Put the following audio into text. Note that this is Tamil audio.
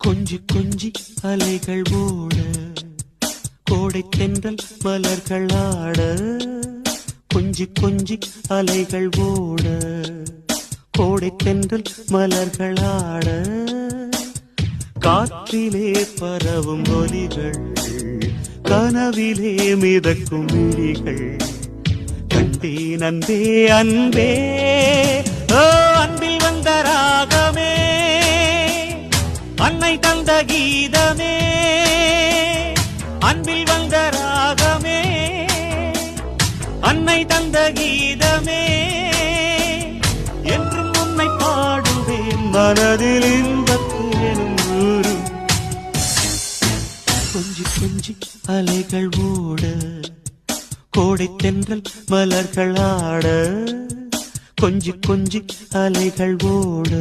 கொஞ்சி கொஞ்சி அலைகள் ஓட கோடை தென்றல் மலர்கள் ஆட கொஞ்சி கொஞ்சி அலைகள் ஓட கோடை தென்றல் மலர்கள் ஆட காற்றிலே பரவும் ஒலிகள் கனவிலே மிதக்கும் விழிகள் கண்டேன் அன்பே அன்பே ஓ அன்பில் வந்த ராகமே அன்னை தந்த கீதமே அன்பில் வந்த ராகமே அன்னை தந்த கீதமே என்றும் உன்னை பாடுவேன் மனதில் இன்பத்தேனும் ஊரும் கொஞ்சி கொஞ்சி அலைகள் ஓட கோடை தென்றல் மலர்கள் ஆட கொஞ்சி கொஞ்சி அலைகள் ஓட